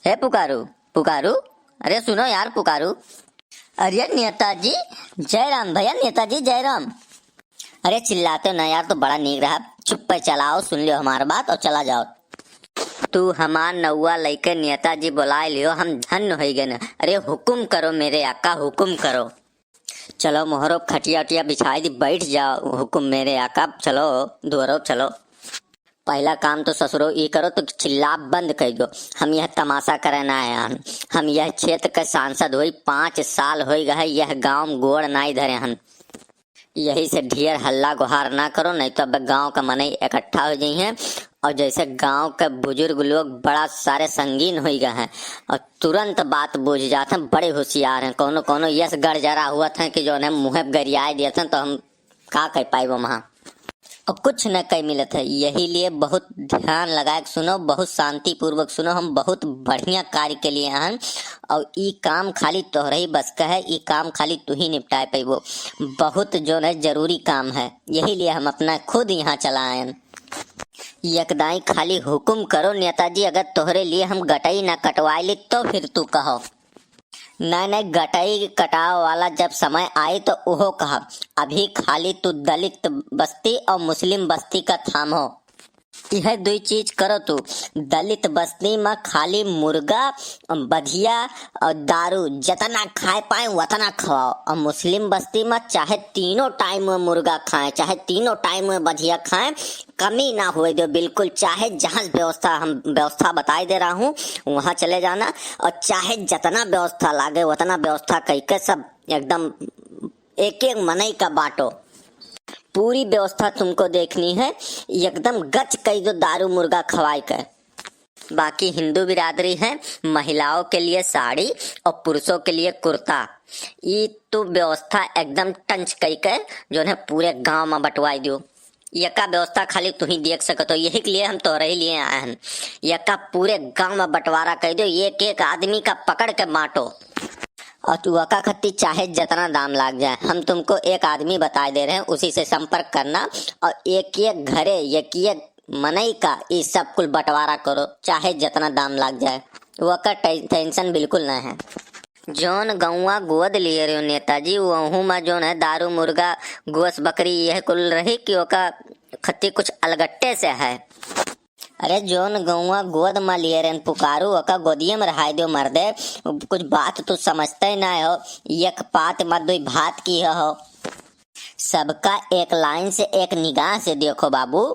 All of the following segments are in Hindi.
हे पुकारू पुकारू, अरे सुनो यार पुकारू। अरे नेताजी जय राम भैया, नेताजी जय राम। अरे चिल्लाते हो ना यार तो बड़ा नीक रहा। चुप पे चलाओ, सुन लियो हमार बात और चला जाओ। तू हमार नौआ लेके नेताजी बुलाए लियो, हम धन्य हो गए न। अरे हुकुम करो मेरे आका, हुकुम करो। चलो मोहरो खटिया उटिया बिछाई दी, बैठ जाओ। हुकुम मेरे आका, चलो दोहरो चलो। पहला काम तो ससुरो ये करो तो चिल्ला बंद कर दो। हम यह तमाशा करना है। हम यह क्षेत्र के सांसद हुई 5 साल हो गए, यह गांव गोड़ नहीं धरे हन। यही से ढेर हल्ला गुहार ना करो, नहीं तो अब गांव का मनई इकट्ठा हो जाई है। और जैसे गांव के बुजुर्ग लोग बड़ा सारे संगीन हो गए हैं और तुरंत बात बुझ जाते हैं, बड़े होशियार हैं। कोनो कोनो यस गड़जरा हुआ था कि जो है मुँह गरियाए दिए थे, तो हम का कह पाए वो वहाँ और कुछ न कहीं मिलत है। यही लिए बहुत ध्यान लगा के सुनो, बहुत शांति पूर्वक सुनो। हम बहुत बढ़िया कार्य के लिए हैं और ई काम खाली तोहरे ही बस का है। ई काम खाली तू ही निपटाए पैबो, बहुत जो है जरूरी काम है। यही लिए हम अपना खुद यहाँ चलाएं। यकदाई खाली हुकुम करो नेताजी, अगर तोहरे लिए हम गटई ना कटवाए ली तो फिर तू कहो। नहीं नहीं, गटई कटाव वाला जब समय आई तो ओहो कहा। अभी खाली तू दलित बस्ती और मुस्लिम बस्ती का थामो। यह दो चीज करो तू। दलित बस्ती में खाली मुर्गा बधिया और दारू जितना खाए पाए उतना खवाओ, और मुस्लिम बस्ती में चाहे तीनों टाइम में मुर्गा खाएं, चाहे तीनों टाइम में बधिया खाएं, कमी ना हुए दो बिल्कुल। चाहे जहाँ व्यवस्था बताई दे रहा हूँ वहाँ चले जाना, और चाहे जितना व्यवस्था लागे उतना व्यवस्था करके सब एकदम एक एक मनई का बांटो। पूरी व्यवस्था तुमको देखनी है, एकदम गच कई दो दारू मुर्गा खवाई कर। बाकी हिंदू बिरादरी है, महिलाओं के लिए साड़ी और पुरुषों के लिए कुर्ता। ये तो व्यवस्था एकदम टंच कई कर जो है पूरे गांव में बंटवाई दो। यका व्यवस्था खाली तू ही देख सकते हो, यही के लिए हम तोहरे ही लिए आए हैं। यका पूरे गांव में बंटवारा कर दो, एक एक आदमी का पकड़ के बांटो। और तू अका खत्ती चाहे जितना दाम लाग जाए, हम तुमको एक आदमी बता दे रहे हैं, उसी से संपर्क करना और एक एक घरे एक एक मनई का ये सब कुल बंटवारा करो, चाहे जितना दाम लाग जाए। वो का टेंशन बिल्कुल ना है। जोन गौवा गोद लिए रहे हो नेताजी, वहू में जोन है दारू मुर्गा गोस बकरी यह कुल रही कि ओका खत्ती कुछ अलगट्टे से है। अरे जोन गौवा गोद में लिए रहे पुकारू, ओका गोदिये में रहा दो मर्दे। कुछ बात तू समझते ना हो, एक पात मत दो भात की हो। सबका एक लाइन से एक निगाह से देखो बाबू।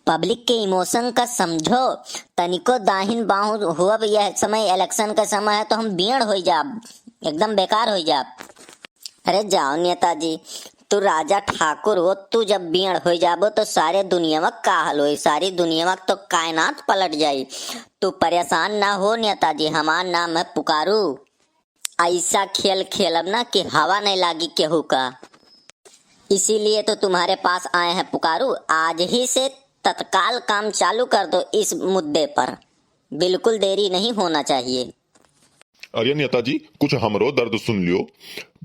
पब्लिक के इमोशन का समझो, तनिको दाहिन बाहु हुआ। यह समय इलेक्शन का समय है तो हम बीड़ हो जाब, एकदम बेकार हो जाब। अरे जाओ नेताजी, तू राजा ठाकुर हो, तू जब बीड़ हो जाबो तो सारे दुनिया में का हाल हो, सारी दुनिया में तो कायनात पलट जाई। तू परेशान ना हो नेताजी, हमार नाम है पुकारू। ऐसा खेल खेलब ना कि हवा नहीं लागी केहू का, इसीलिए तो तुम्हारे पास आए हैं पुकारू। आज ही से तत्काल काम चालू कर दो इस मुद्दे पर, बिल्कुल देरी नहीं होना चाहिए। अरे नेताजी कुछ हमरो दर्द सुन लियो।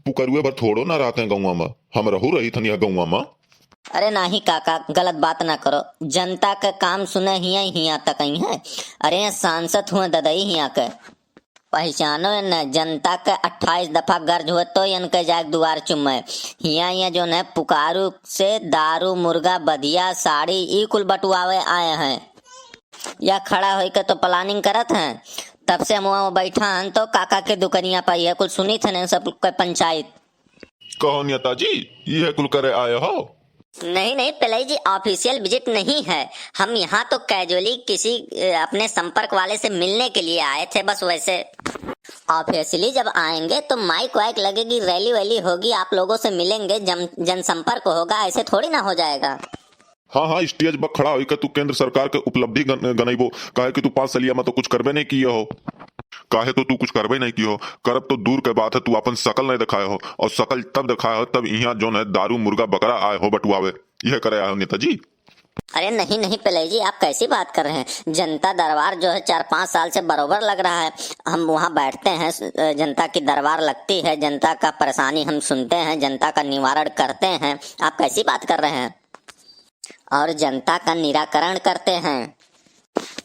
पुकरुए भर थोड़ो ना रहते हैं गौवा में, हम रहू रही थन गौवा में। अरे नहीं काका, गलत बात ना करो। जनता का काम सुने हिया तक ही है। अरे सांसद हुए ददई हिया के पहचानो न, जनता के 28 दफा गर्ज हुए तो इनके जाग दुआर चुमे। हिया जो है पुकारू से दारू मुर्गा बधिया साड़ी ई कुल बटुआवे आए हैं, या खड़ा होकर तो प्लानिंग करत हैं। तब से हम वहाँ बैठा हन तो काका के दुकनिया पर यह कुल सुनी थे सब के पंचायत। कहो नेताजी ये कुल करे आए हो? नहीं नहीं पिलाई जी, ऑफिशियल विजिट नहीं है। हम यहाँ तो कैजुअली किसी अपने संपर्क वाले से मिलने के लिए आए थे बस। वैसे ऑफिशियली जब आएंगे तो माइक वाइक लगेगी, रैली वैली होगी, आप लोगों से मिलेंगे, जनसंपर्क होगा, ऐसे थोड़ी ना हो जाएगा। हाँ हाँ, स्टेज पर खड़ा होकर तू केंद्र सरकार के उपलब्धि गनइबो, काहे कि तू 5 सालिया में तो कुछ करबे नहीं किए हो। काहे तो तू कुछ करबे नहीं किए हो, करब तो दूर के बात है, तू अपन शकल नहीं दिखाए हो, और शकल तब दिखाए हो तब यहाँ जो है दारू मुर्गा बकरा आए हो बटुआवे। यह करे आए हो नेताजी? अरे नहीं नहीं पिलाई जी, आप कैसी बात कर रहे हैं। जनता दरबार जो है 4-5 साल से बरोबर लग रहा है। हम वहाँ बैठते हैं, जनता की दरबार लगती है, जनता का परेशानी हम सुनते हैं, जनता का निवारण करते हैं। आप कैसी बात कर रहे हैं? और जनता का निराकरण करते हैं।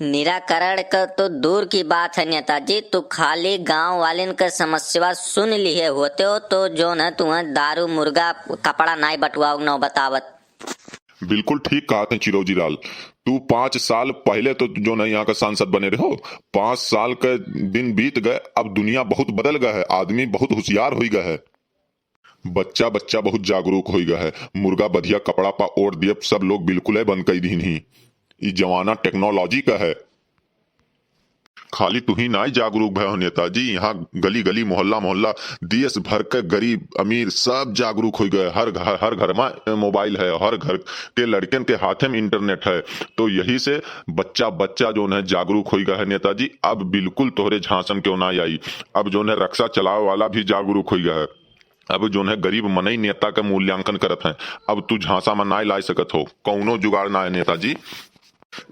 निराकरण का तो दूर की बात है नेताजी, तू खाली गांव वाले का समस्या सुन लिए होते हो तो जो न तुम्हें दारू मुर्गा कपड़ा नाई बटवाओ न बतावत। बिल्कुल ठीक कहा था चिरौजी लाल। तू 5 साल पहले तो जो ना यहाँ का सांसद बने रहे हो, 5 साल के दिन बीत गए, अब दुनिया बहुत बदल गया है, आदमी बहुत होशियार हो गया है, बच्चा बच्चा बहुत जागरूक हो गया है। मुर्गा बढ़िया कपड़ा पा ओढ़ दिए सब लोग बिल्कुल है बंद कर दी ही। ये जमाना टेक्नोलॉजी का है। खाली तू ही ना ही जागरूक भय हो नेताजी, यहाँ गली गली मोहल्ला मोहल्ला देश भर के गरीब अमीर सब जागरूक हो गए। हर घर में मोबाइल है, हर घर के लड़कन के हाथ में इंटरनेट है। तो यही से बच्चा बच्चा जो है जागरूक हो गया है नेताजी। अब बिल्कुल तोहरे झांसन क्यों ना आई। अब जो है रक्षा चलावे वाला भी जागरूक हो गया है। अब जो है गरीब मनई नेता का मूल्यांकन करत है। अब तू झांसा में ना ला सकत हो, कौनो जुगाड़ ना है नेताजी।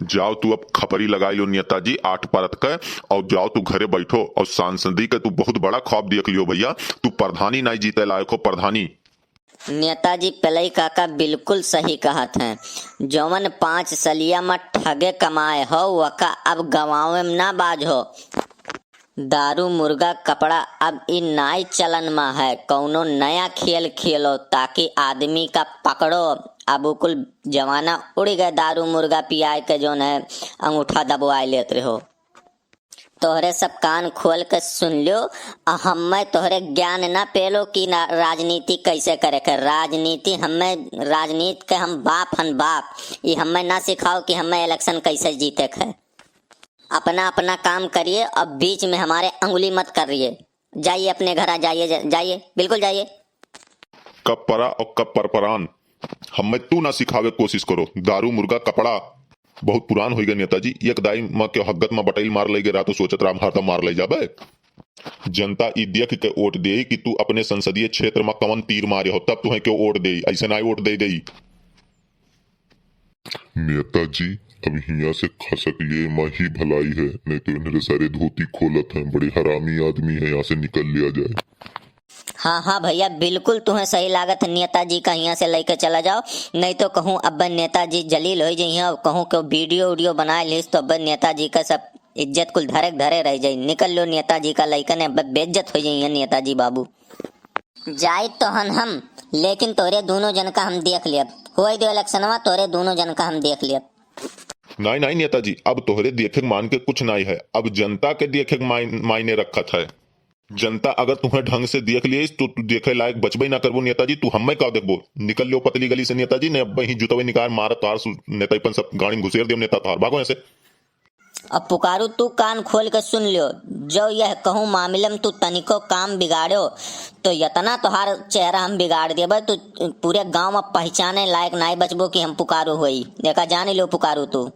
जाओ तू अब खपरी लगाई लो नेताजी 8 परत का, और जाओ तू घरे बैठो और सांसदी का तू बहुत बड़ा ख्वाब देख लियो भैया। तू प्रधानी नहीं जीते लायक हो, प्रधानी। नेताजी पलई काका बिल्कुल सही कहा था। जौवन 5 सलिया में ठगे कमाए हो वका अब गवावे में ना बाज हो। दारू मुर्गा कपड़ा अब इन नाई चलन में है, कौनो नया खेल खेलो ताकि आदमी का पकड़ो। अब कुल जमाना उड़ गए दारू मुर्गा पियाए के जो है अंगूठा दबवाए लेते हो। तोहरे सब कान खोल के सुन लो, हमें तोहरे ज्ञान ना पेलो कि ना राजनीति कैसे करे के। राजनीति हमें राजनीति के हम बाप हन बाप, ये हमें ना सिखाओ कि हमें इलेक्शन कैसे जीते है। अपना अपना काम करिए, अब बीच में हमारे अंगुली मत करिए। जाइए अपने घर, जाइए जाइए बिल्कुल जाइए। कब परा और कब परपरान हमें तू ना सिखावे कोशिश करो। दारू मुर्गा कपड़ा बहुत पुरान हो गए नेताजी। एक दाई माँ के हगत में बटाइल मार ले गए तो सोचत राम हरदम मार ले जाबे। जनता ई देख के वोट दे कि तू अपने संसदीय क्षेत्र में कवन तीर मारे हो, तब तुम्हें क्यों वोट दे, ऐसे ना वोट दे गई। नेताजी अब यहाँ से खसक लिए माँ ही भलाई है, नहीं तो इन्हें सारे धोती खोलत हैं, बड़े हरामी आदमी है, यहाँ से निकल लिया जाए। हाँ हाँ भैया बिल्कुल तुम्हें सही लागत है, नेताजी का यहाँ से लेके चला जाओ। नहीं तो कहूँ अब नेताजी जलील हो जाइए और कहूँ कि वीडियो बनाए लीस तो अब नेताजी का सब इज्जत कुल धरे धरे रह जाये। निकल लो नेताजी का लइका ने बेइज्जत हो जाइए नेताजी बाबू। जाए तो हम लेकिन तोरे दोनों जन का हम देख लिया हो दो इलेक्शन में, तोरे दोनों जन का हम देख लिया। नहीं नहीं नेताजी, अब तोहरे देखे मान के कुछ नहीं है, अब जनता के देखे मायने रखत है। जनता अगर तुम्हें ढंग से देख लिए तो तू देखे लायक बचबे ना करबो नेताजी। तू हमें का देखबो, निकल लो पतली गली से नेताजी ने अब ही जुतवे निकाल मार तार नेता सब गाड़ी में घुसेर दे नेता तार भागो ऐसे। अब पुकारू तू कान खोल के सुन लियो, जो यह कहूँ मामले में तू तनिको काम बिगाड़ो तो यतना तोहार चेहरा हम बिगाड़ देबे, तू पूरे गांव में पहचाने लायक नहीं बचबो कि हम पुकारू होई। देखा जान लो पुकारू तू।